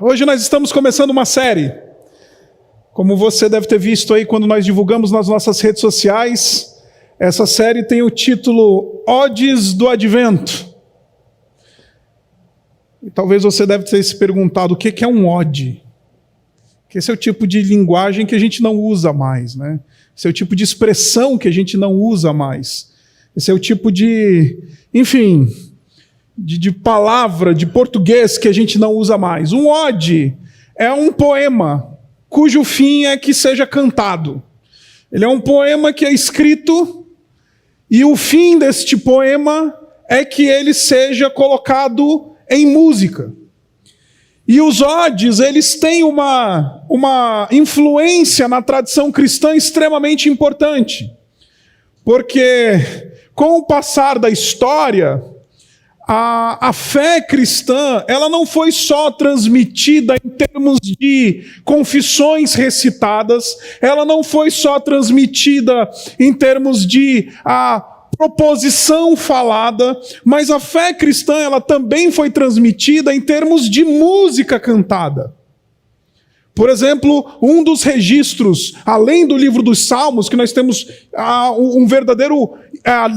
Hoje nós estamos começando uma série. Como você deve ter visto aí quando nós divulgamos nas nossas redes sociais, essa série tem o título Odes do Advento. E talvez você deve ter se perguntado o que é um ode. Que esse é o tipo de linguagem que a gente não usa mais, né? Esse é o tipo de expressão que a gente não usa mais. Esse é o tipo de, de palavra, de português que a gente não usa mais. Um ode é um poema cujo fim é que seja cantado. Ele é um poema que é escrito e o fim deste poema é que ele seja colocado em música. E os odes, eles têm uma influência na tradição cristã extremamente importante. Porque, com o passar da história, a fé cristã, ela não foi só transmitida em termos de confissões recitadas, ela não foi só transmitida em termos de proposição falada, mas a fé cristã ela também foi transmitida em termos de música cantada. Por exemplo, um dos registros, além do livro dos Salmos, que nós temos um verdadeiro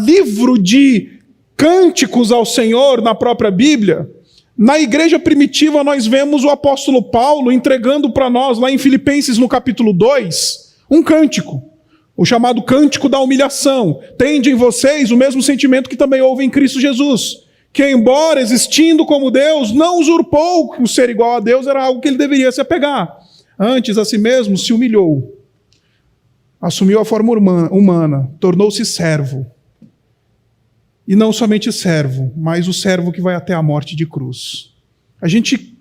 livro de cânticos ao Senhor na própria Bíblia, na igreja primitiva nós vemos o apóstolo Paulo entregando para nós, lá em Filipenses no capítulo 2, um cântico. O chamado cântico da humilhação. Tende em vocês o mesmo sentimento que também houve em Cristo Jesus, que embora existindo como Deus, não usurpou o ser igual a Deus, era algo que ele deveria se apegar. Antes, a si mesmo, se humilhou. Assumiu a forma humana, tornou-se servo. E não somente servo, mas o servo que vai até a morte de cruz. A gente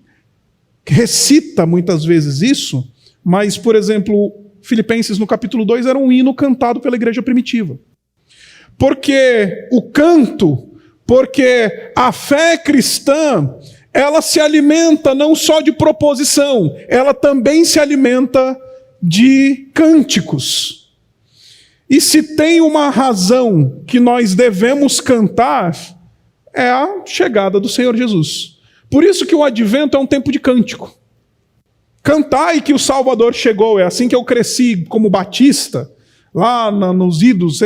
recita muitas vezes isso, mas, por exemplo, Filipenses no capítulo 2 era um hino cantado pela igreja primitiva. Porque a fé cristã, ela se alimenta não só de proposição, ela também se alimenta de cânticos. E se tem uma razão que nós devemos cantar, é a chegada do Senhor Jesus. Por isso que o advento é um tempo de cântico. Cantai que o Salvador chegou. É assim que eu cresci como batista, lá nos idos.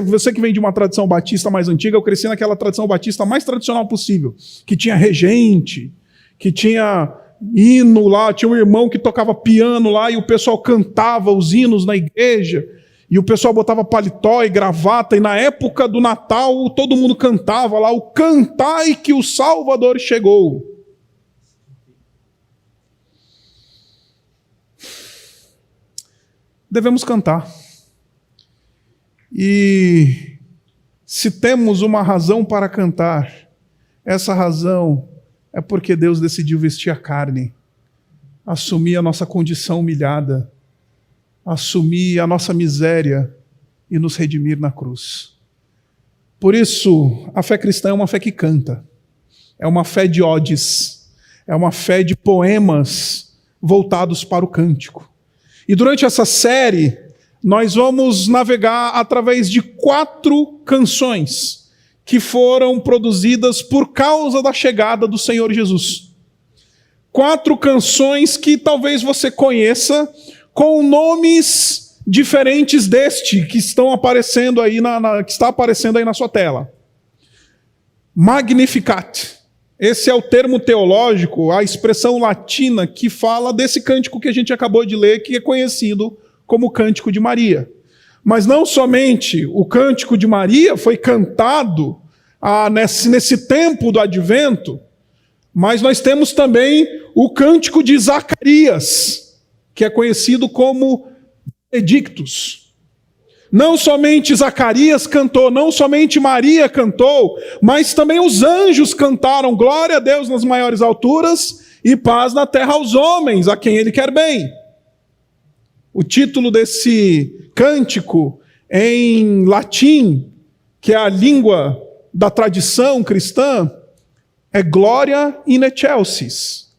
Você que vem de uma tradição batista mais antiga, eu cresci naquela tradição batista mais tradicional possível, que tinha regente, que tinha hino lá, tinha um irmão que tocava piano lá e o pessoal cantava os hinos na igreja, e o pessoal botava paletó e gravata, e na época do Natal todo mundo cantava lá, o cantai que o Salvador chegou. Devemos cantar. E se temos uma razão para cantar, essa razão é porque Deus decidiu vestir a carne, assumir a nossa condição humilhada, assumir a nossa miséria e nos redimir na cruz. Por isso, a fé cristã é uma fé que canta, é uma fé de odes, é uma fé de poemas voltados para o cântico. E durante essa série, nós vamos navegar através de 4 canções que foram produzidas por causa da chegada do Senhor Jesus. 4 canções que talvez você conheça com nomes diferentes deste que estão aparecendo aí que está aparecendo aí na sua tela. Magnificat. Esse é o termo teológico, a expressão latina que fala desse cântico que a gente acabou de ler, que é conhecido como Cântico de Maria. Mas não somente o Cântico de Maria foi cantado nesse tempo do Advento, mas nós temos também o Cântico de Zacarias, que é conhecido como Benedictus. Não somente Zacarias cantou, não somente Maria cantou, mas também os anjos cantaram glória a Deus nas maiores alturas e paz na terra aos homens, a quem Ele quer bem. O título desse cântico em latim, que é a língua da tradição cristã, é Gloria in excelsis.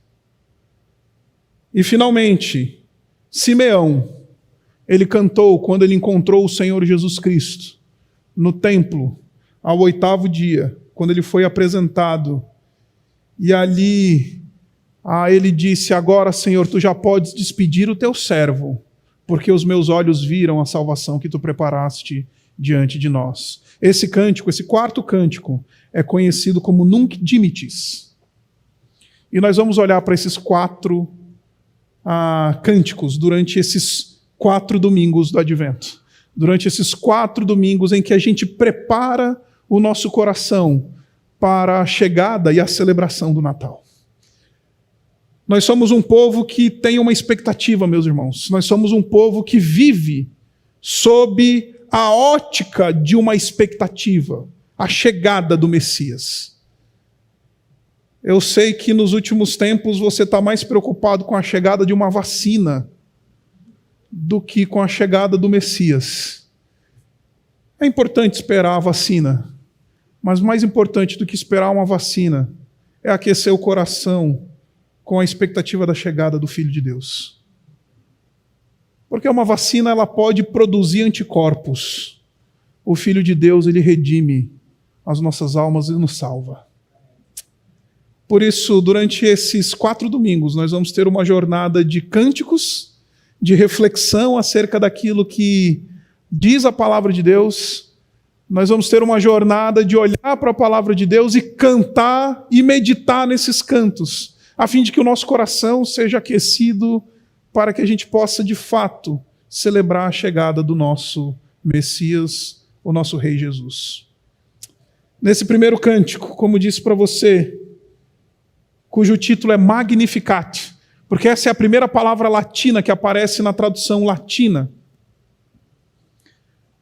E finalmente, Simeão, ele cantou quando ele encontrou o Senhor Jesus Cristo no templo, ao 8º dia, quando ele foi apresentado. E ali Ele disse: agora, Senhor, tu já podes despedir o teu servo, porque os meus olhos viram a salvação que tu preparaste diante de nós. Esse cântico, esse quarto cântico, é conhecido como Nunc Dimittis. E nós vamos olhar para esses 4 cânticos durante esses 4 domingos do Advento. Durante esses 4 domingos em que a gente prepara o nosso coração para a chegada e a celebração do Natal. Nós somos um povo que tem uma expectativa, meus irmãos. Nós somos um povo que vive sob a ótica de uma expectativa, a chegada do Messias. Eu sei que nos últimos tempos você está mais preocupado com a chegada de uma vacina do que com a chegada do Messias. É importante esperar a vacina, mas mais importante do que esperar uma vacina é aquecer o coração com a expectativa da chegada do Filho de Deus. Porque uma vacina ela pode produzir anticorpos. O Filho de Deus ele redime as nossas almas e nos salva. Por isso, durante esses 4 domingos, nós vamos ter uma jornada de cânticos, de reflexão acerca daquilo que diz a palavra de Deus. Nós vamos ter uma jornada de olhar para a palavra de Deus e cantar e meditar nesses cantos, a fim de que o nosso coração seja aquecido para que a gente possa, de fato, celebrar a chegada do nosso Messias, o nosso Rei Jesus. Nesse primeiro cântico, como disse para você, cujo título é Magnificat, porque essa é a primeira palavra latina que aparece na tradução latina.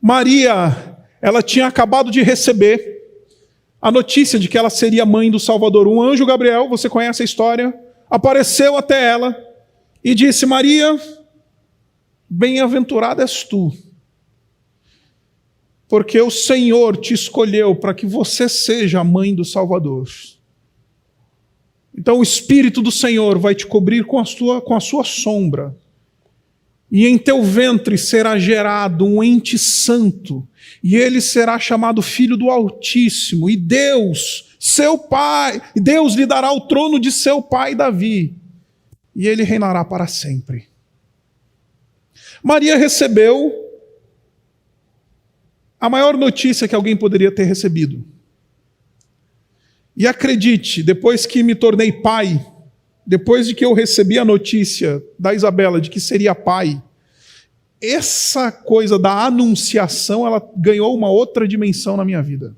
Maria, ela tinha acabado de receber a notícia de que ela seria mãe do Salvador. Um anjo Gabriel, você conhece a história, apareceu até ela e disse: Maria, bem-aventurada és tu, porque o Senhor te escolheu para que você seja a mãe do Salvador. Então o Espírito do Senhor vai te cobrir com a sua sombra, e em teu ventre será gerado um ente santo, e ele será chamado Filho do Altíssimo, e Deus, seu pai, Deus lhe dará o trono de seu pai Davi, e ele reinará para sempre. Maria recebeu a maior notícia que alguém poderia ter recebido. E acredite, depois que me tornei pai, depois de que eu recebi a notícia da Isabela de que seria pai, essa coisa da anunciação, ela ganhou uma outra dimensão na minha vida.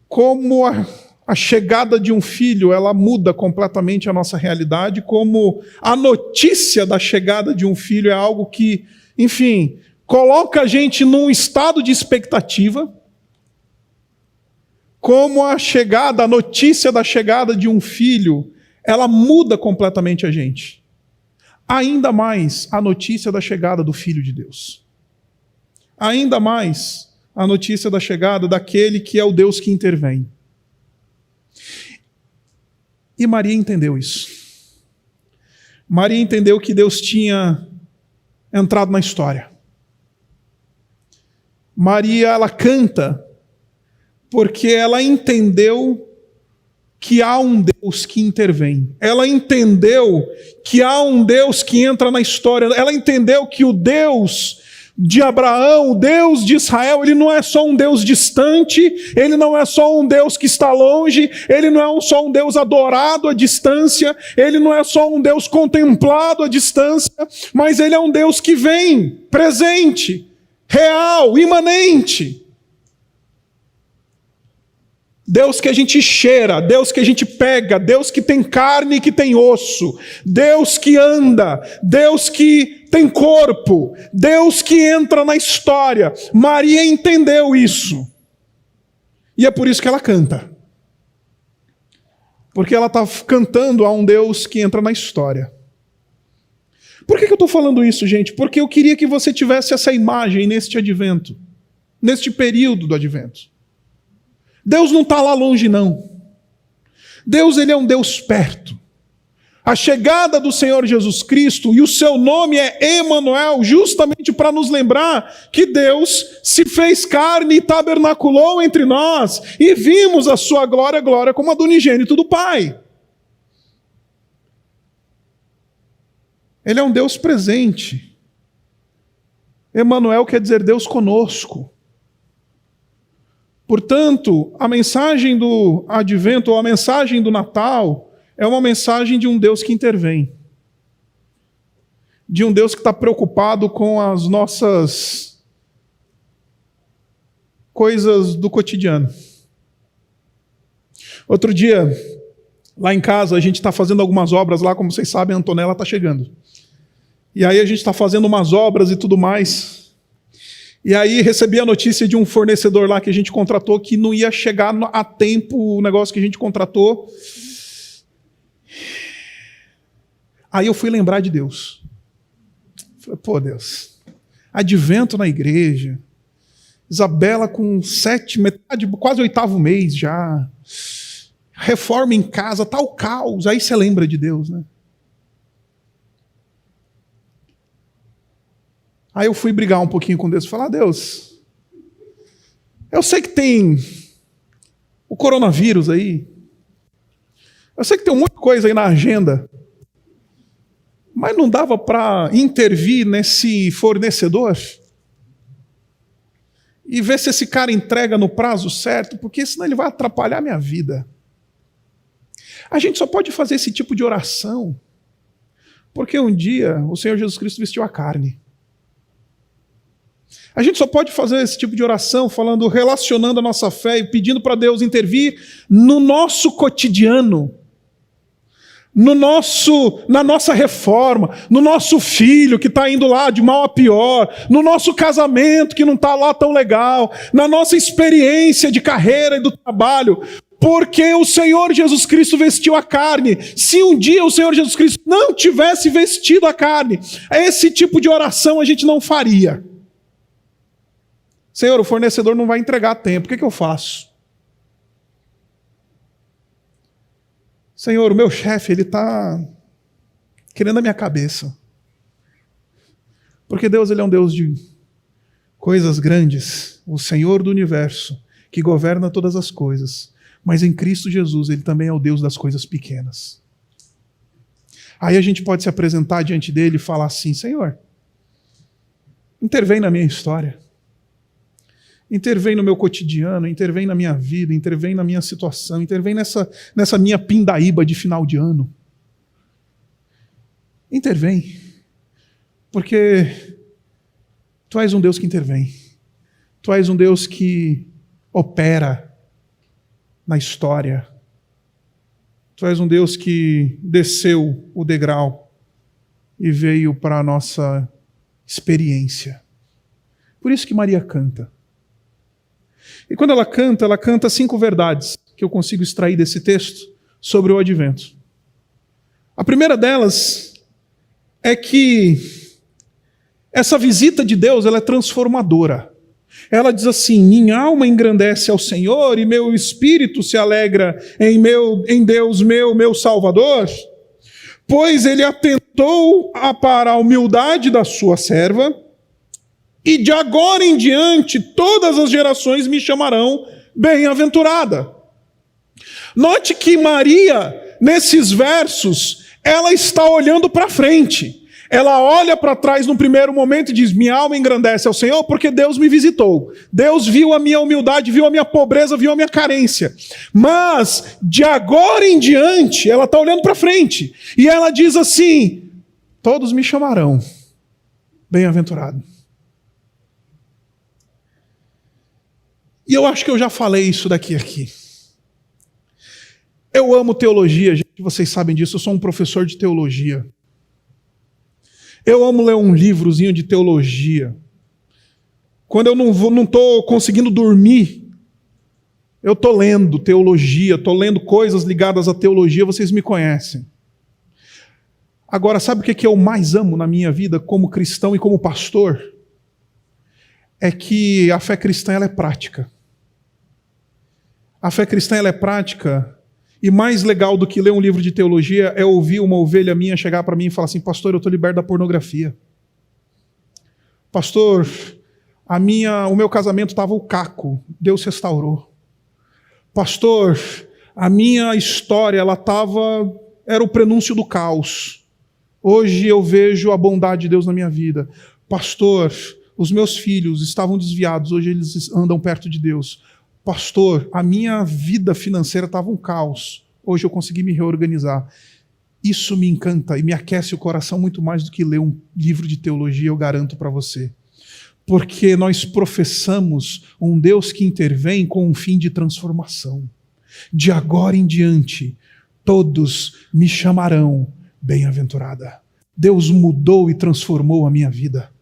Como a chegada de um filho, ela muda completamente a nossa realidade, como a notícia da chegada de um filho é algo que, enfim, coloca a gente num estado de expectativa, como a notícia da chegada de um filho, ela muda completamente a gente. Ainda mais a notícia da chegada do Filho de Deus. Ainda mais a notícia da chegada daquele que é o Deus que intervém. E Maria entendeu isso. Maria entendeu que Deus tinha entrado na história. Maria, ela canta porque ela entendeu que há um Deus que intervém. Ela entendeu que há um Deus que entra na história. Ela entendeu que o Deus de Abraão, o Deus de Israel, ele não é só um Deus distante, ele não é só um Deus que está longe, ele não é só um Deus adorado à distância, ele não é só um Deus contemplado à distância, mas ele é um Deus que vem, presente, real, imanente. Deus que a gente cheira, Deus que a gente pega, Deus que tem carne e que tem osso, Deus que anda, Deus que tem corpo, Deus que entra na história. Maria entendeu isso. E é por isso que ela canta. Porque ela está cantando a um Deus que entra na história. Por que eu estou falando isso, gente? Porque eu queria que você tivesse essa imagem neste advento, neste período do advento. Deus não está lá longe, não. Deus, ele é um Deus perto. A chegada do Senhor Jesus Cristo, e o seu nome é Emanuel, justamente para nos lembrar que Deus se fez carne e tabernaculou entre nós, e vimos a sua glória, glória como a do unigênito do Pai. Ele é um Deus presente. Emanuel quer dizer Deus conosco. Portanto, a mensagem do Advento, ou a mensagem do Natal, é uma mensagem de um Deus que intervém. De um Deus que está preocupado com as nossas coisas do cotidiano. Outro dia, lá em casa, a gente está fazendo algumas obras lá, como vocês sabem, a Antonella está chegando. E aí a gente está fazendo umas obras e tudo mais. E aí recebi a notícia de um fornecedor lá que a gente contratou que não ia chegar a tempo o negócio que a gente contratou. Aí eu fui lembrar de Deus. Falei, pô, Deus, Advento na igreja, Isabela com metade, quase 8º mês já, reforma em casa, tá o caos. Aí você lembra de Deus, né? Aí eu fui brigar um pouquinho com Deus, falar, Deus, eu sei que tem o coronavírus aí, eu sei que tem um monte de coisa aí na agenda, mas não dava para intervir nesse fornecedor e ver se esse cara entrega no prazo certo, porque senão ele vai atrapalhar a minha vida. A gente só pode fazer esse tipo de oração porque um dia o Senhor Jesus Cristo vestiu a carne. A gente só pode fazer esse tipo de oração relacionando a nossa fé e pedindo para Deus intervir no nosso cotidiano, na nossa reforma, no nosso filho que está indo lá de mal a pior, no nosso casamento que não está lá tão legal, na nossa experiência de carreira e do trabalho, porque o Senhor Jesus Cristo vestiu a carne. Se um dia o Senhor Jesus Cristo não tivesse vestido a carne, esse tipo de oração a gente não faria. Senhor, o fornecedor não vai entregar a tempo, o que eu faço? Senhor, o meu chefe, ele está querendo a minha cabeça. Porque Deus, ele é um Deus de coisas grandes, o Senhor do universo, que governa todas as coisas. Mas em Cristo Jesus, ele também é o Deus das coisas pequenas. Aí a gente pode se apresentar diante dele e falar assim, Senhor, intervém na minha história. Intervém no meu cotidiano, intervém na minha vida, intervém na minha situação, intervém nessa minha pindaíba de final de ano. Intervém. Porque Tu és um Deus que intervém. Tu és um Deus que opera na história. Tu és um Deus que desceu o degrau e veio para a nossa experiência. Por isso que Maria canta. E quando ela canta 5 verdades que eu consigo extrair desse texto sobre o advento. A primeira delas é que essa visita de Deus ela é transformadora. Ela diz assim, minha alma engrandece ao Senhor e meu espírito se alegra em Deus meu Salvador, pois ele atentou para a humildade da sua serva, e de agora em diante todas as gerações me chamarão bem-aventurada. Note que Maria, nesses versos, ela está olhando para frente. Ela olha para trás no primeiro momento e diz, minha alma engrandece ao Senhor porque Deus me visitou. Deus viu a minha humildade, viu a minha pobreza, viu a minha carência. Mas, de agora em diante, ela está olhando para frente. E ela diz assim, todos me chamarão bem-aventurado. E eu acho que eu já falei isso aqui. Eu amo teologia, gente, vocês sabem disso, eu sou um professor de teologia. Eu amo ler um livrozinho de teologia. Quando eu não estou conseguindo dormir, eu estou lendo teologia, estou lendo coisas ligadas à teologia, vocês me conhecem. Agora, sabe o que eu mais amo na minha vida como cristão e como pastor? É que a fé cristã ela é prática. A fé cristã ela é prática. E mais legal do que ler um livro de teologia é ouvir uma ovelha minha chegar para mim e falar assim, pastor, eu estou liberto da pornografia. Pastor, o meu casamento estava o caco, Deus restaurou. Pastor, a minha história era o prenúncio do caos. Hoje eu vejo a bondade de Deus na minha vida. Pastor, os meus filhos estavam desviados, hoje eles andam perto de Deus. Pastor, a minha vida financeira estava um caos, hoje eu consegui me reorganizar. Isso me encanta e me aquece o coração muito mais do que ler um livro de teologia, eu garanto para você. Porque nós professamos um Deus que intervém com um fim de transformação. De agora em diante, todos me chamarão bem-aventurada. Deus mudou e transformou a minha vida.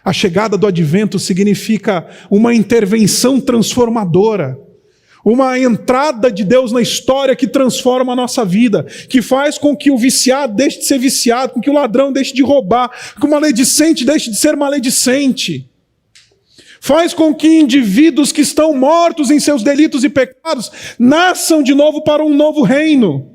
A chegada do advento significa uma intervenção transformadora, uma entrada de Deus na história que transforma a nossa vida, que faz com que o viciado deixe de ser viciado, com que o ladrão deixe de roubar, que o maledicente deixe de ser maledicente. Faz com que indivíduos que estão mortos em seus delitos e pecados nasçam de novo para um novo reino.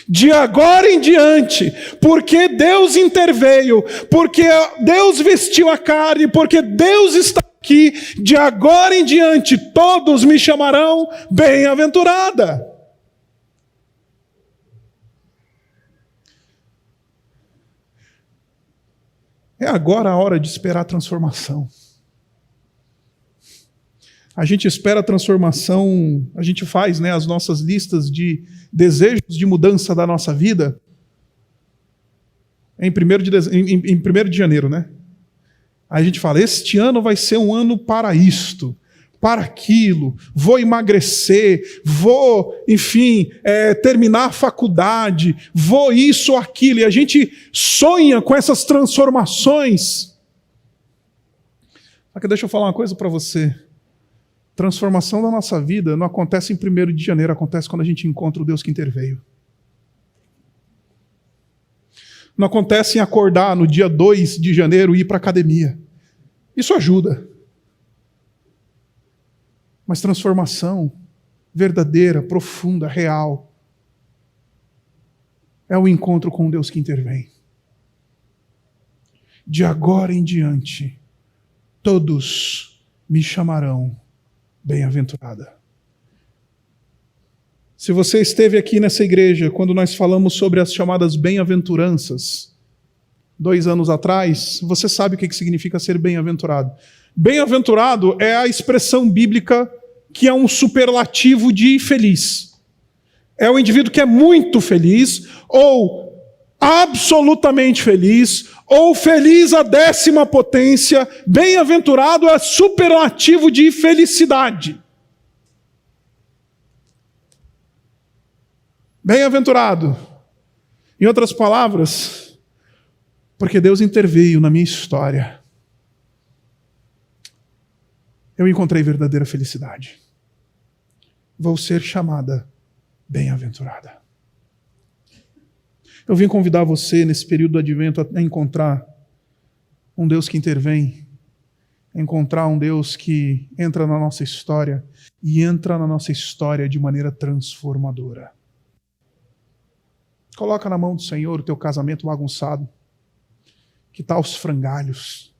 De agora em diante, porque Deus interveio, porque Deus vestiu a carne, porque Deus está aqui, de agora em diante todos me chamarão bem-aventurada. É agora a hora de esperar a transformação. A gente espera a transformação, a gente faz, né, as nossas listas de desejos de mudança da nossa vida em 1º de janeiro, né? Aí a gente fala, este ano vai ser um ano para isto, para aquilo, vou emagrecer, vou, enfim, terminar a faculdade, vou isso ou aquilo, e a gente sonha com essas transformações. Só que deixa eu falar uma coisa para você. Transformação da nossa vida não acontece em 1º de janeiro, acontece quando a gente encontra o Deus que interveio. Não acontece em acordar no dia 2 de janeiro e ir para a academia. Isso ajuda. Mas transformação verdadeira, profunda, real, é o encontro com o Deus que intervém. De agora em diante, todos me chamarão bem-aventurada. Se você esteve aqui nessa igreja, quando nós falamos sobre as chamadas bem-aventuranças, 2 anos atrás, você sabe o que significa ser bem-aventurado. Bem-aventurado é a expressão bíblica que é um superlativo de feliz. É o indivíduo que é muito feliz, ou absolutamente feliz, ou feliz à 10ª potência. Bem-aventurado é superlativo de felicidade. Bem-aventurado. Em outras palavras, porque Deus interveio na minha história, eu encontrei verdadeira felicidade. Vou ser chamada bem-aventurada. Eu vim convidar você, nesse período do advento, a encontrar um Deus que intervém, a encontrar um Deus que entra na nossa história e entra na nossa história de maneira transformadora. Coloca na mão do Senhor o teu casamento bagunçado, que está aos frangalhos.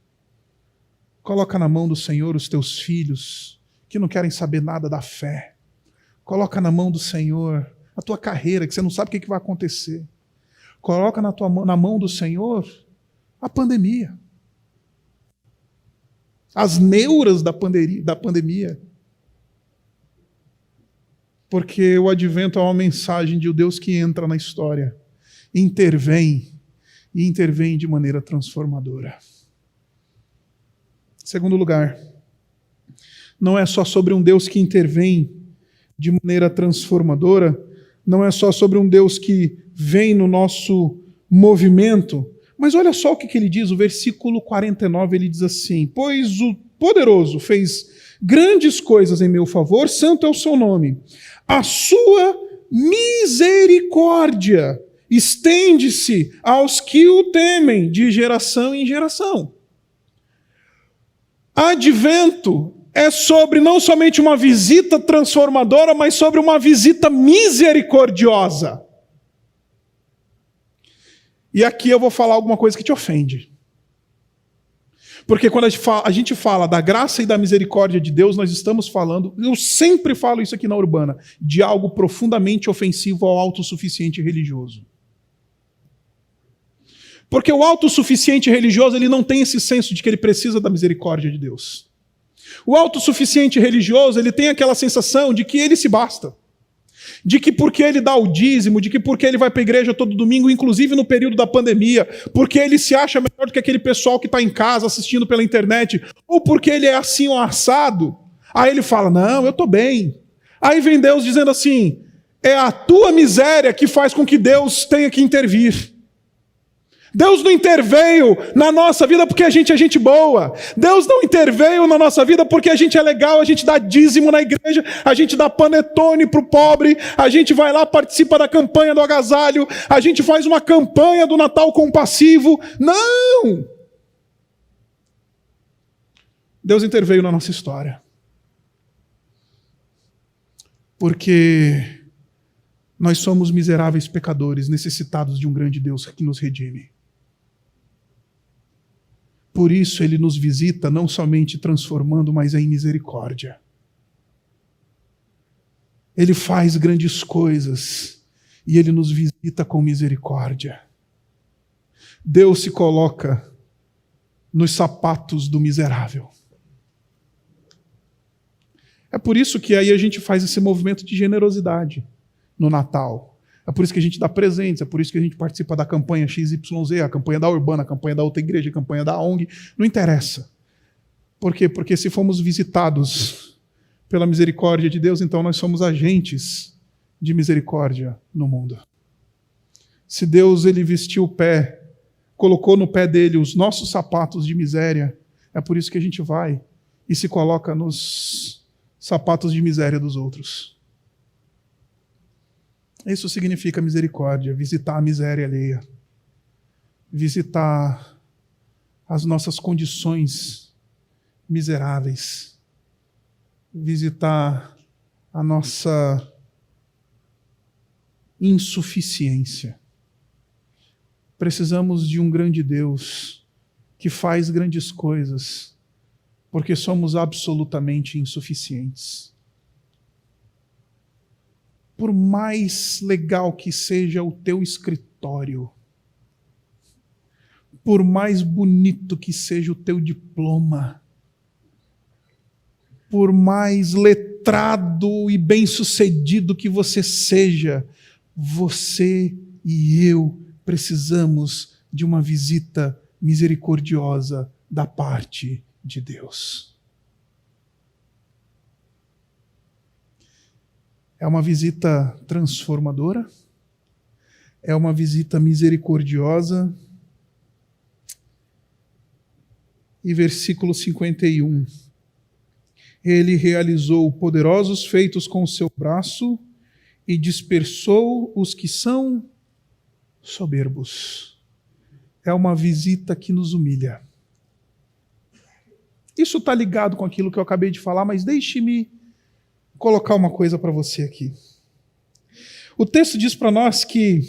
Coloca na mão do Senhor os teus filhos, que não querem saber nada da fé. Coloca na mão do Senhor a tua carreira, que você não sabe o que vai acontecer. Coloca na mão do Senhor a pandemia. As neuras da pandemia. Porque o advento é uma mensagem de um Deus que entra na história, intervém, e intervém de maneira transformadora. Segundo lugar, não é só sobre um Deus que intervém de maneira transformadora, não é só sobre um Deus que vem no nosso movimento, mas olha só o que ele diz, o versículo 49, ele diz assim, pois o poderoso fez grandes coisas em meu favor, santo é o seu nome. A sua misericórdia estende-se aos que o temem, de geração em geração. Advento é sobre não somente uma visita transformadora, mas sobre uma visita misericordiosa. E aqui eu vou falar alguma coisa que te ofende. Porque quando a gente fala da graça e da misericórdia de Deus, nós estamos falando, eu sempre falo isso aqui na Urbana, de algo profundamente ofensivo ao autossuficiente religioso. Porque o autossuficiente religioso, ele não tem esse senso de que ele precisa da misericórdia de Deus. O autossuficiente religioso, ele tem aquela sensação de que ele se basta. De que porque ele dá o dízimo, de que porque ele vai para a igreja todo domingo, inclusive no período da pandemia, porque ele se acha melhor do que aquele pessoal que está em casa assistindo pela internet, ou porque ele é assim ou assado, aí ele fala, não, eu estou bem. Aí vem Deus dizendo assim, é a tua miséria que faz com que Deus tenha que intervir. Deus não interveio na nossa vida porque a gente é gente boa. Deus não interveio na nossa vida porque a gente é legal, a gente dá dízimo na igreja, a gente dá panetone para o pobre, a gente vai lá, participa da campanha do agasalho, a gente faz uma campanha do Natal compassivo. Não! Deus interveio na nossa história. Porque nós somos miseráveis pecadores, necessitados de um grande Deus que nos redime. Por isso ele nos visita não somente transformando, mas em misericórdia. Ele faz grandes coisas e ele nos visita com misericórdia. Deus se coloca nos sapatos do miserável. É por isso que aí a gente faz esse movimento de generosidade no Natal. É por isso que a gente dá presentes, é por isso que a gente participa da campanha XYZ, a campanha da Urbana, a campanha da outra igreja, a campanha da ONG. Não interessa. Por quê? Porque se fomos visitados pela misericórdia de Deus, então nós somos agentes de misericórdia no mundo. Se Deus ele vestiu o pé, colocou no pé dele os nossos sapatos de miséria, é por isso que a gente vai e se coloca nos sapatos de miséria dos outros. Isso significa misericórdia, visitar a miséria alheia, visitar as nossas condições miseráveis, visitar a nossa insuficiência. Precisamos de um grande Deus que faz grandes coisas, porque somos absolutamente insuficientes. Por mais legal que seja o teu escritório, por mais bonito que seja o teu diploma, por mais letrado e bem-sucedido que você seja, você e eu precisamos de uma visita misericordiosa da parte de Deus. É uma visita transformadora, é uma visita misericordiosa. E versículo 51. Ele realizou poderosos feitos com o seu braço e dispersou os que são soberbos. É uma visita que nos humilha. Isso está ligado com aquilo que eu acabei de falar, mas deixe-me colocar uma coisa para você aqui. O texto diz para nós que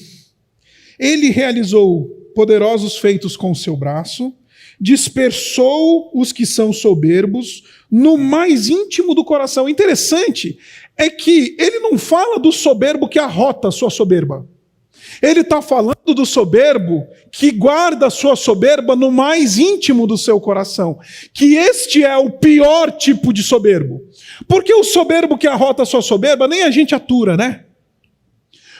ele realizou poderosos feitos com o seu braço, dispersou os que são soberbos no mais íntimo do coração. Interessante é que ele não fala do soberbo que arrota a sua soberba. Ele está falando do soberbo que guarda a sua soberba no mais íntimo do seu coração. Que este é o pior tipo de soberbo. Porque o soberbo que arrota a sua soberba, nem a gente atura, né?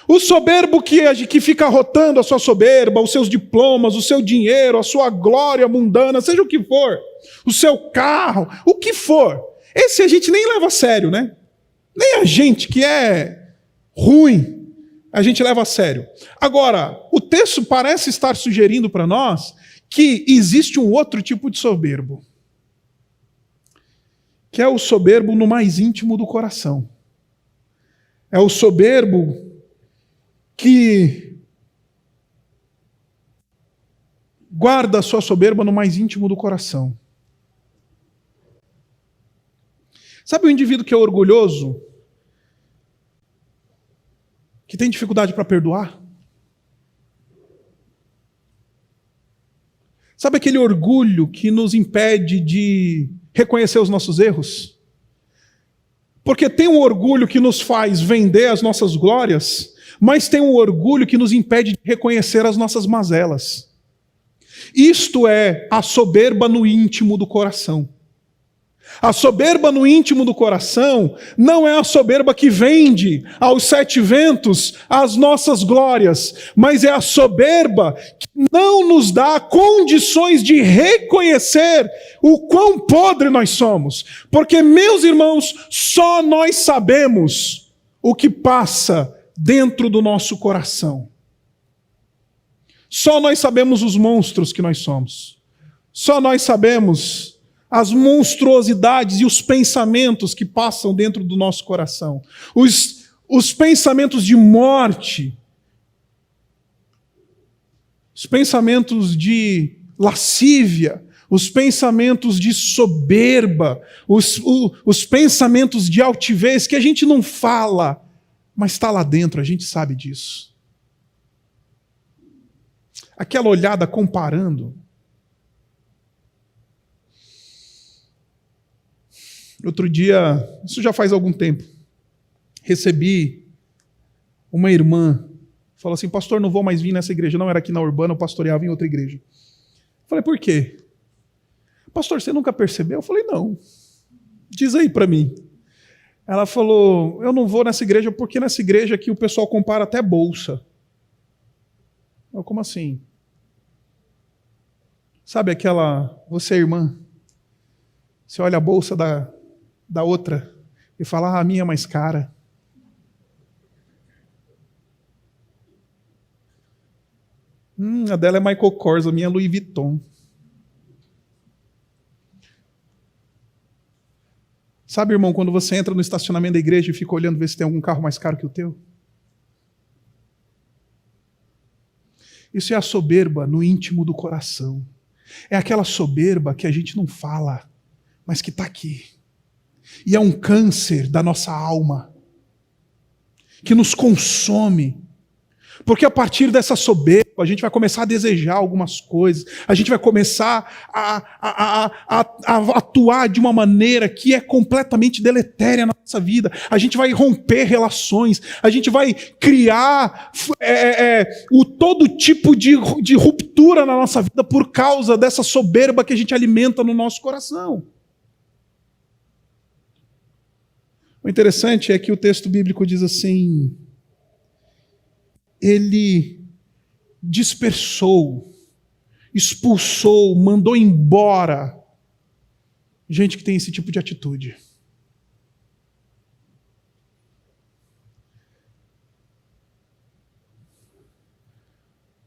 O soberbo que fica arrotando a sua soberba, os seus diplomas, o seu dinheiro, a sua glória mundana, seja o que for, o seu carro, o que for. Esse a gente nem leva a sério, né? Nem a gente que é ruim, a gente leva a sério. Agora, o texto parece estar sugerindo para nós que existe um outro tipo de soberbo, que é o soberbo no mais íntimo do coração. É o soberbo que guarda a sua soberba no mais íntimo do coração. Sabe o indivíduo que é orgulhoso? Que tem dificuldade para perdoar? Sabe aquele orgulho que nos impede de reconhecer os nossos erros? Porque tem um orgulho que nos faz vender as nossas glórias, mas tem um orgulho que nos impede de reconhecer as nossas mazelas. Isto é a soberba no íntimo do coração. A soberba no íntimo do coração não é a soberba que vende aos 7 ventos as nossas glórias, mas é a soberba que não nos dá condições de reconhecer o quão podre nós somos. Porque, meus irmãos, só nós sabemos o que passa dentro do nosso coração. Só nós sabemos os monstros que nós somos. Só nós sabemos as monstruosidades e os pensamentos que passam dentro do nosso coração. Os pensamentos de morte, os pensamentos de lascívia, os pensamentos de soberba, os pensamentos de altivez que a gente não fala, mas está lá dentro, a gente sabe disso. Aquela olhada comparando. Outro dia, isso já faz algum tempo, recebi uma irmã, falou assim: pastor, não vou mais vir nessa igreja. Não era aqui na Urbana, eu pastoreava em outra igreja. Falei: por quê? Pastor, você nunca percebeu? Eu falei: não. Diz aí para mim. Ela falou: eu não vou nessa igreja porque nessa igreja aqui o pessoal compara até bolsa. Eu: como assim? Sabe aquela, você é irmã, você olha a bolsa da outra e fala: ah, a minha é mais cara. A dela é Michael Kors, a minha é Louis Vuitton. Sabe, irmão, quando você entra no estacionamento da igreja e fica olhando ver se tem algum carro mais caro que o teu? Isso é a soberba no íntimo do coração. É aquela soberba que a gente não fala, mas que está aqui. E é um câncer da nossa alma, que nos consome. Porque a partir dessa soberba, a gente vai começar a desejar algumas coisas, a gente vai começar a atuar de uma maneira que é completamente deletéria na nossa vida. A gente vai romper relações, a gente vai criar todo tipo de ruptura na nossa vida por causa dessa soberba que a gente alimenta no nosso coração. O interessante é que o texto bíblico diz assim: ele dispersou, expulsou, mandou embora gente que tem esse tipo de atitude.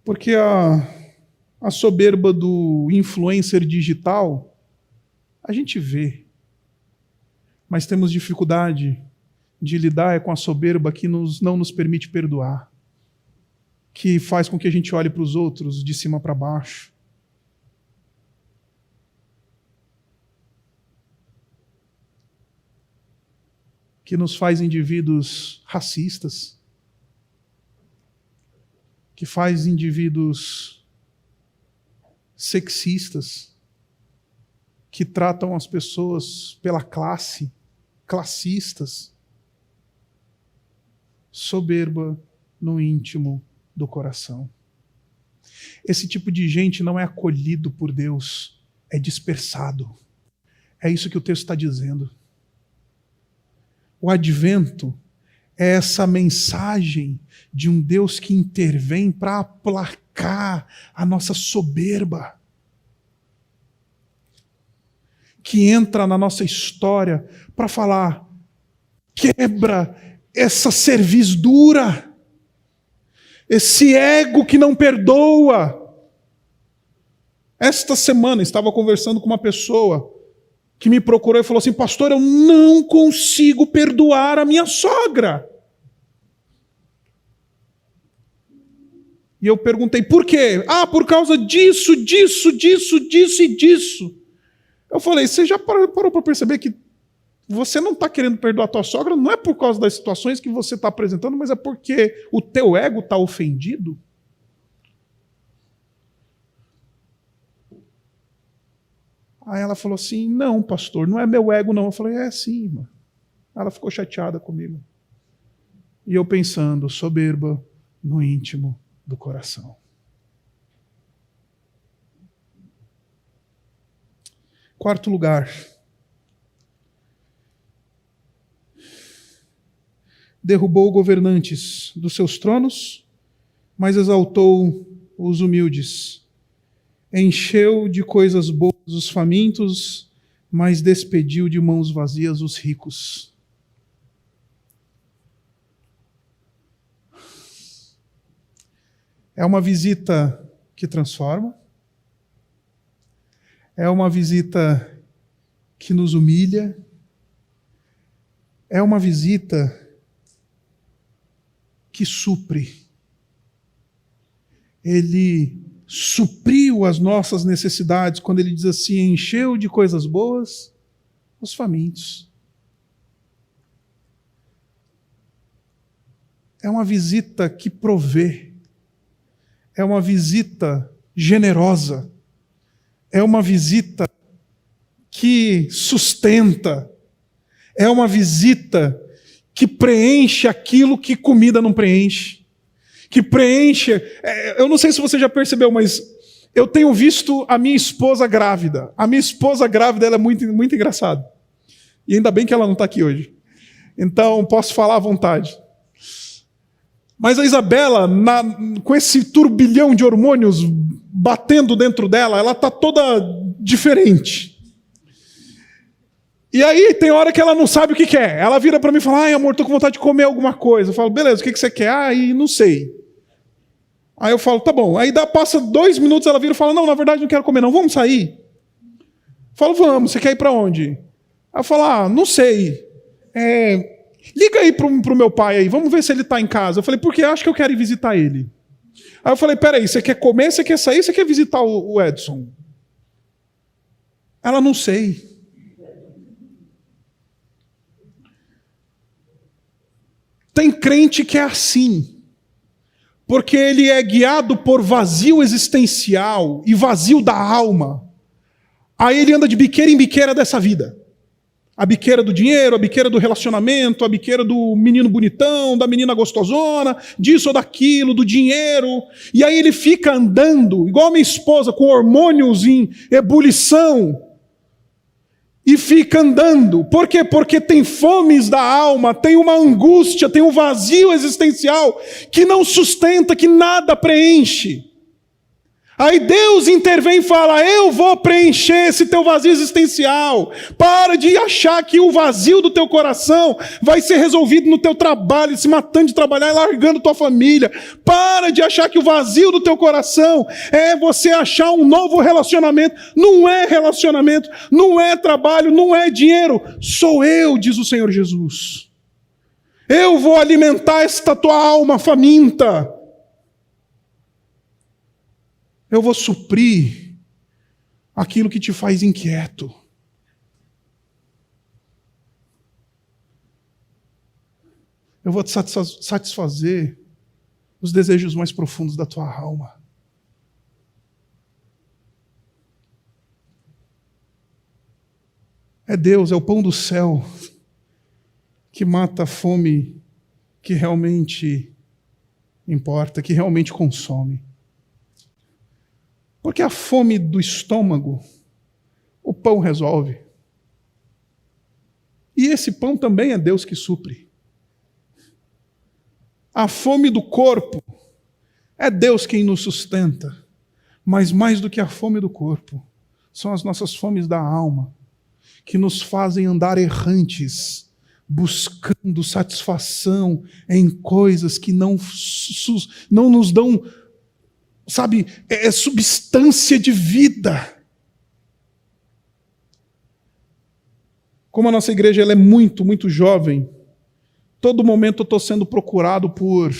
Porque a soberba do influencer digital, a gente vê, mas temos dificuldade de lidar com a soberba que não nos permite perdoar, que faz com que a gente olhe para os outros de cima para baixo. Que nos faz indivíduos racistas, que faz indivíduos sexistas, que tratam as pessoas pela classe, classistas. Soberba no íntimo do coração. Esse tipo de gente não é acolhido por Deus, é dispersado. É isso que o texto está dizendo. O advento é essa mensagem de um Deus que intervém para aplacar a nossa soberba, que entra na nossa história para falar: quebra essa cerviz dura, esse ego que não perdoa. Esta semana estava conversando com uma pessoa que me procurou e falou assim: pastor, eu não consigo perdoar a minha sogra. E eu perguntei: por quê? Ah, por causa disso e disso. Eu falei: você já parou para perceber que você não está querendo perdoar a tua sogra, não é por causa das situações que você está apresentando, mas é porque o teu ego está ofendido? Aí ela falou assim, não, pastor, não é meu ego não. Eu falei, é sim, irmã. Ela ficou chateada comigo. E eu pensando, soberba no íntimo do coração. Quarto lugar. Derrubou governantes dos seus tronos, mas exaltou os humildes. Encheu de coisas boas os famintos, mas despediu de mãos vazias os ricos. É uma visita que transforma. É uma visita que nos humilha. É uma visita que supre. Ele supriu as nossas necessidades quando ele diz assim, encheu de coisas boas os famintos. É uma visita que provê. É uma visita generosa. É uma visita que sustenta. É uma visita que preenche aquilo que comida não preenche. Que preenche... Eu não sei se você já percebeu, mas eu tenho visto a minha esposa grávida. A minha esposa grávida ela é muito, muito engraçada. E ainda bem que ela não está aqui hoje. Então, posso falar à vontade. Mas a Isabela, com esse turbilhão de hormônios batendo dentro dela, ela está toda diferente. E aí tem hora que ela não sabe o que quer. Ela vira para mim e fala, ai amor, estou com vontade de comer alguma coisa. Eu falo, beleza, o que você quer? Ah, e não sei. Aí eu falo, tá bom. Aí passa 2 minutos, ela vira e fala, não, na verdade não quero comer não, vamos sair? Eu falo, vamos, você quer ir para onde? Aí eu falo, não sei. Liga aí pro meu pai aí, vamos ver se ele está em casa. Eu falei, porque acho que eu quero ir visitar ele. Aí eu falei, peraí, você quer comer, você quer sair, você quer visitar o Edson? Ela, não sei. Tem crente que é assim, porque ele é guiado por vazio existencial e vazio da alma. Aí ele anda de biqueira em biqueira dessa vida. A biqueira do dinheiro, a biqueira do relacionamento, a biqueira do menino bonitão, da menina gostosona, disso ou daquilo, do dinheiro. E aí ele fica andando, igual a minha esposa, com hormônios em ebulição. E fica andando. Por quê? Porque tem fomes da alma, tem uma angústia, tem um vazio existencial que não sustenta, que nada preenche. Aí Deus intervém e fala, eu vou preencher esse teu vazio existencial. Para de achar que o vazio do teu coração vai ser resolvido no teu trabalho, se matando de trabalhar e largando tua família. Para de achar que o vazio do teu coração é você achar um novo relacionamento. Não é relacionamento, não é trabalho, não é dinheiro. Sou eu, diz o Senhor Jesus. Eu vou alimentar esta tua alma faminta. Eu vou suprir aquilo que te faz inquieto. Eu vou te satisfazer os desejos mais profundos da tua alma. É Deus, é o pão do céu que mata a fome que realmente importa, que realmente consome. Porque a fome do estômago, o pão resolve. E esse pão também é Deus que supre. A fome do corpo, é Deus quem nos sustenta. Mas mais do que a fome do corpo, são as nossas fomes da alma, que nos fazem andar errantes, buscando satisfação em coisas que não nos dão... Sabe, é substância de vida. Como a nossa igreja ela é muito, muito jovem, todo momento eu estou sendo procurado por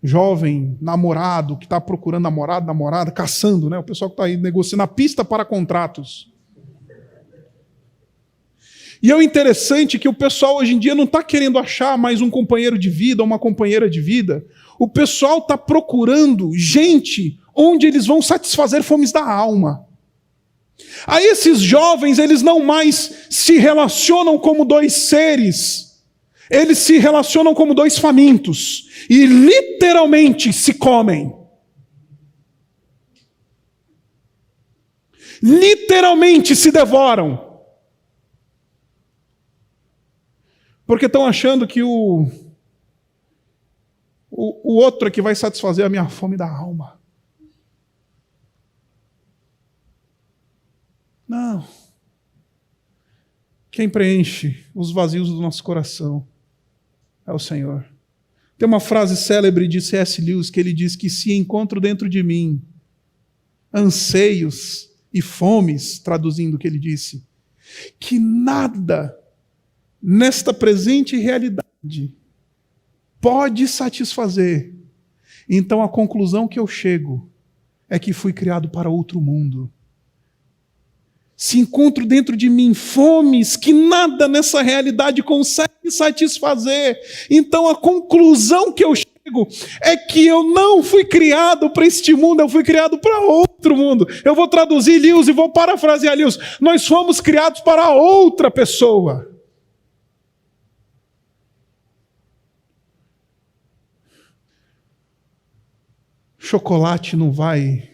jovem namorado, que está procurando namorado, namorada, caçando, né? O pessoal que está aí negociando a pista para contratos. E é o interessante que o pessoal hoje em dia não está querendo achar mais um companheiro de vida, uma companheira de vida. O pessoal está procurando gente onde eles vão satisfazer fomes da alma. Aí esses jovens, eles não mais se relacionam como dois seres, eles se relacionam como dois famintos, e literalmente se comem. Literalmente se devoram. Porque estão achando que o outro é que vai satisfazer a minha fome da alma. Não. Quem preenche os vazios do nosso coração é o Senhor. Tem uma frase célebre de C.S. Lewis que ele diz que se encontro dentro de mim anseios e fomes, traduzindo o que ele disse, que nada nesta presente realidade pode satisfazer. Então a conclusão que eu chego é que fui criado para outro mundo. Se encontro dentro de mim fomes que nada nessa realidade consegue satisfazer, então a conclusão que eu chego é que eu não fui criado para este mundo, eu fui criado para outro mundo. Eu vou traduzir Lewis e vou parafrasear Lewis. Nós fomos criados para outra pessoa. Chocolate não vai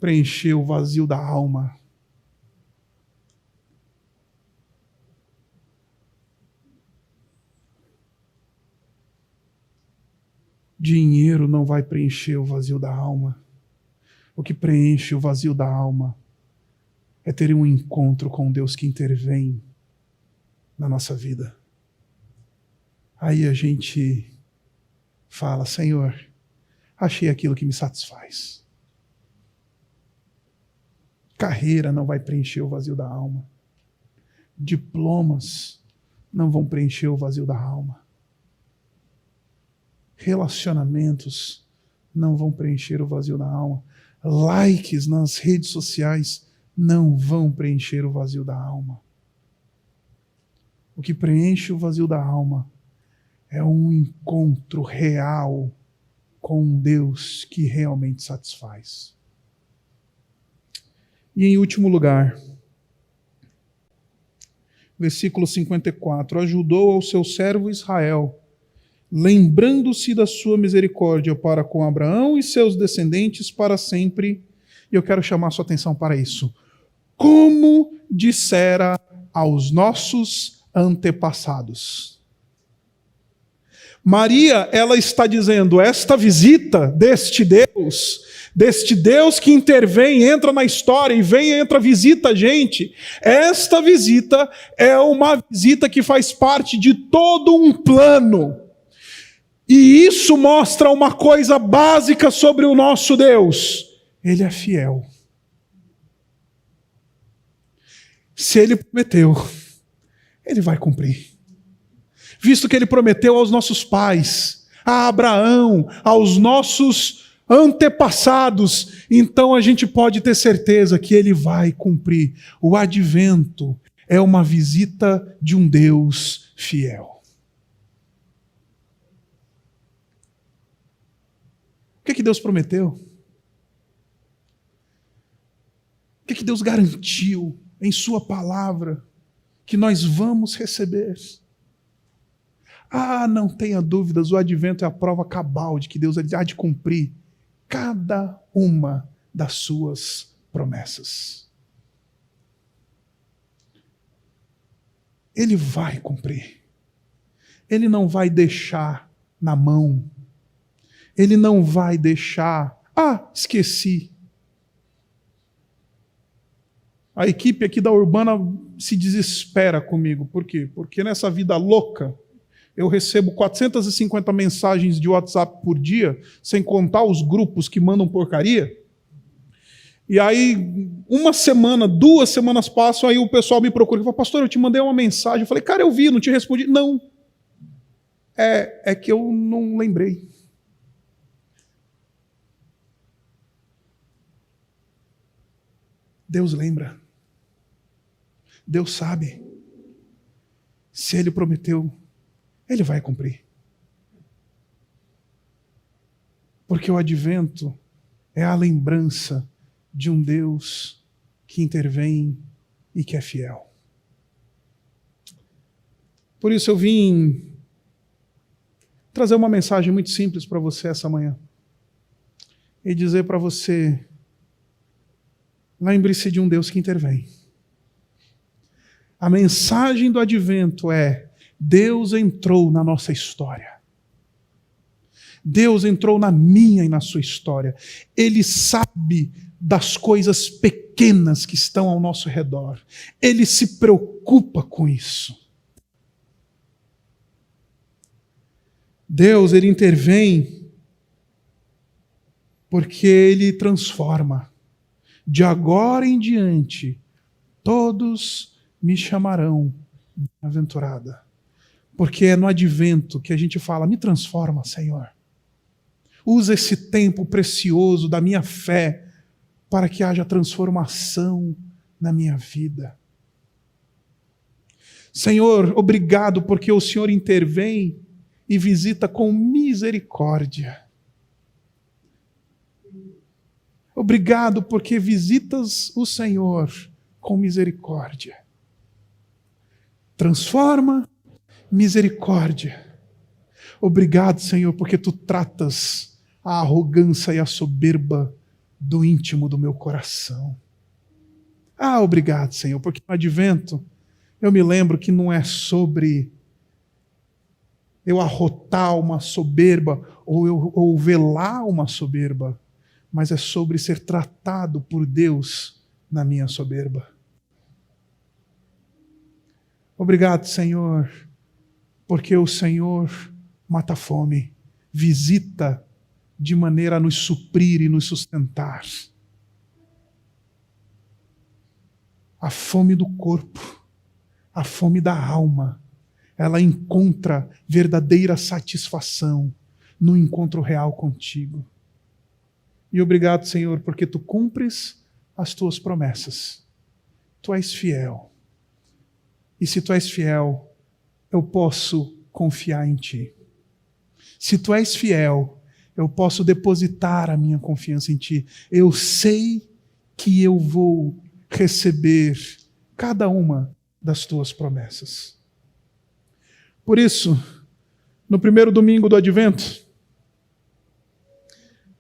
preencher o vazio da alma. Dinheiro não vai preencher o vazio da alma. O que preenche o vazio da alma é ter um encontro com Deus que intervém na nossa vida. Aí a gente fala, Senhor, achei aquilo que me satisfaz. Carreira não vai preencher o vazio da alma. Diplomas não vão preencher o vazio da alma. Relacionamentos não vão preencher o vazio da alma. Likes nas redes sociais não vão preencher o vazio da alma. O que preenche o vazio da alma é um encontro real com um Deus que realmente satisfaz. E em último lugar, versículo 54, ajudou ao seu servo Israel, lembrando-se da sua misericórdia para com Abraão e seus descendentes para sempre. E eu quero chamar a sua atenção para isso. Como dissera aos nossos antepassados. Maria, ela está dizendo, esta visita deste Deus que intervém, entra na história e vem, entra, visita a gente. Esta visita é uma visita que faz parte de todo um plano. E isso mostra uma coisa básica sobre o nosso Deus. Ele é fiel. Se Ele prometeu, Ele vai cumprir. Visto que Ele prometeu aos nossos pais, a Abraão, aos nossos antepassados, então a gente pode ter certeza que Ele vai cumprir. O advento é uma visita de um Deus fiel. O que Deus prometeu? O que Deus garantiu em sua palavra que nós vamos receber? Ah, não tenha dúvidas, o advento é a prova cabal de que Deus há de cumprir cada uma das suas promessas. Ele vai cumprir. Ele não vai deixar na mão. Ele não vai deixar, esqueci. A equipe aqui da Urbana se desespera comigo. Por quê? Porque nessa vida louca, eu recebo 450 mensagens de WhatsApp por dia, sem contar os grupos que mandam porcaria. E aí, uma semana, 2 semanas passam, aí o pessoal me procura e fala, pastor, eu te mandei uma mensagem. Eu falei, cara, eu vi, não te respondi. Não. É que eu não lembrei. Deus lembra. Deus sabe. Se Ele prometeu, Ele vai cumprir. Porque o advento é a lembrança de um Deus que intervém e que é fiel. Por isso eu vim trazer uma mensagem muito simples para você essa manhã. E dizer para você, lembre-se de um Deus que intervém. A mensagem do advento é: Deus entrou na nossa história. Deus entrou na minha e na sua história. Ele sabe das coisas pequenas que estão ao nosso redor. Ele se preocupa com isso. Deus, Ele intervém porque Ele transforma. De agora em diante, todos me chamarão bem-aventurada. Porque é no advento que a gente fala: me transforma, Senhor. Usa esse tempo precioso da minha fé para que haja transformação na minha vida. Senhor, obrigado porque o Senhor intervém e visita com misericórdia. Obrigado porque visitas o Senhor com misericórdia. Transforma, misericórdia. Obrigado, Senhor, porque Tu tratas a arrogância e a soberba do íntimo do meu coração. Obrigado, Senhor, porque no advento eu me lembro que não é sobre eu arrotar uma soberba ou velar uma soberba, mas é sobre ser tratado por Deus na minha soberba. Obrigado, Senhor, porque o Senhor mata a fome, visita de maneira a nos suprir e nos sustentar. A fome do corpo, a fome da alma, ela encontra verdadeira satisfação no encontro real contigo. E obrigado, Senhor, porque Tu cumpres as Tuas promessas. Tu és fiel. E se Tu és fiel, eu posso confiar em Ti. Se Tu és fiel, eu posso depositar a minha confiança em Ti. Eu sei que eu vou receber cada uma das Tuas promessas. Por isso, no primeiro domingo do Advento,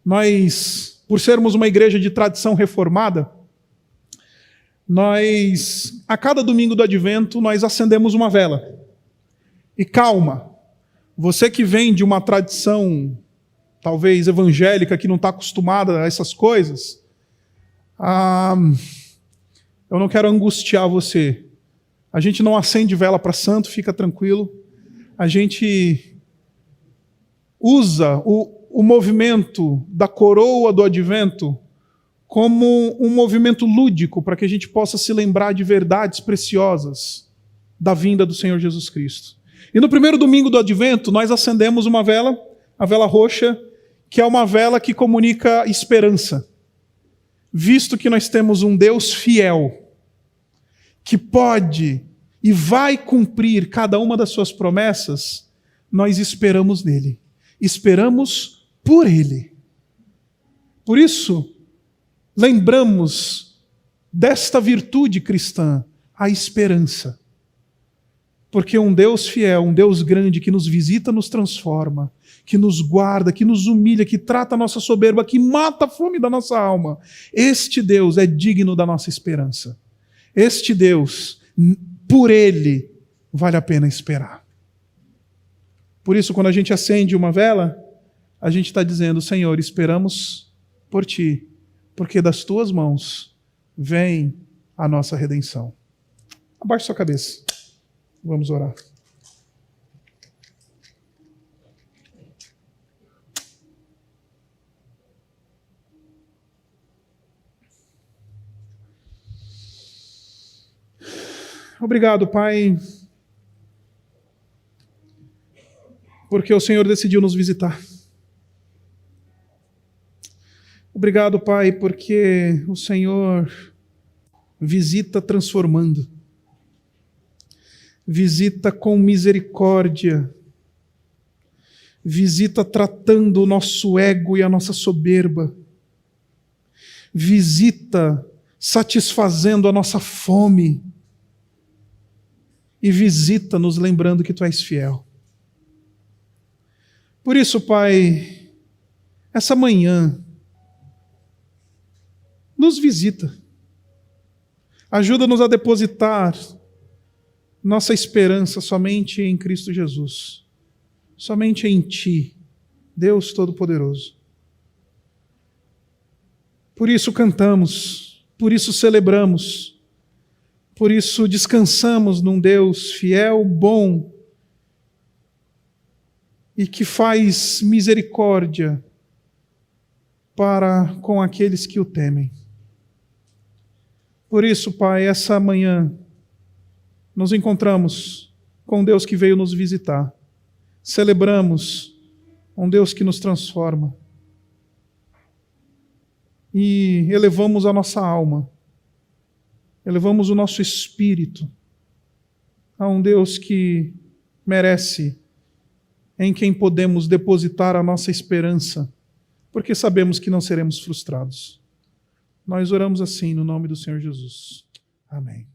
nós, por sermos uma igreja de tradição reformada, nós, a cada domingo do Advento, nós acendemos uma vela. E calma, você que vem de uma tradição, talvez evangélica, que não está acostumada a essas coisas, eu não quero angustiar você. A gente não acende vela para santo, fica tranquilo. A gente usa o movimento da coroa do advento como um movimento lúdico para que a gente possa se lembrar de verdades preciosas da vinda do Senhor Jesus Cristo. E no primeiro domingo do advento nós acendemos uma vela, a vela roxa, que é uma vela que comunica esperança. Visto que nós temos um Deus fiel, que pode e vai cumprir cada uma das suas promessas, nós esperamos nele. Esperamos por ele. Por isso, lembramos desta virtude cristã, a esperança. Porque um Deus fiel, um Deus grande que nos visita, nos transforma, que nos guarda, que nos humilha, que trata a nossa soberba, que mata a fome da nossa alma. Este Deus é digno da nossa esperança. Este Deus, por Ele, vale a pena esperar. Por isso, quando a gente acende uma vela, a gente está dizendo: Senhor, esperamos por Ti, porque das Tuas mãos vem a nossa redenção. Abaixe sua cabeça. Vamos orar. Obrigado, Pai, porque o Senhor decidiu nos visitar. Obrigado, Pai, porque o Senhor visita transformando, visita com misericórdia, visita tratando o nosso ego e a nossa soberba, visita satisfazendo a nossa fome. E visita-nos lembrando que Tu és fiel. Por isso, Pai, essa manhã, nos visita. Ajuda-nos a depositar nossa esperança somente em Cristo Jesus. Somente em Ti, Deus Todo-Poderoso. Por isso cantamos, por isso celebramos, por isso descansamos num Deus fiel, bom e que faz misericórdia para com aqueles que o temem. Por isso, Pai, essa manhã nos encontramos com um Deus que veio nos visitar. Celebramos um Deus que nos transforma. E elevamos a nossa alma, elevamos o nosso espírito a um Deus que merece, em quem podemos depositar a nossa esperança, porque sabemos que não seremos frustrados. Nós oramos assim no nome do Senhor Jesus. Amém.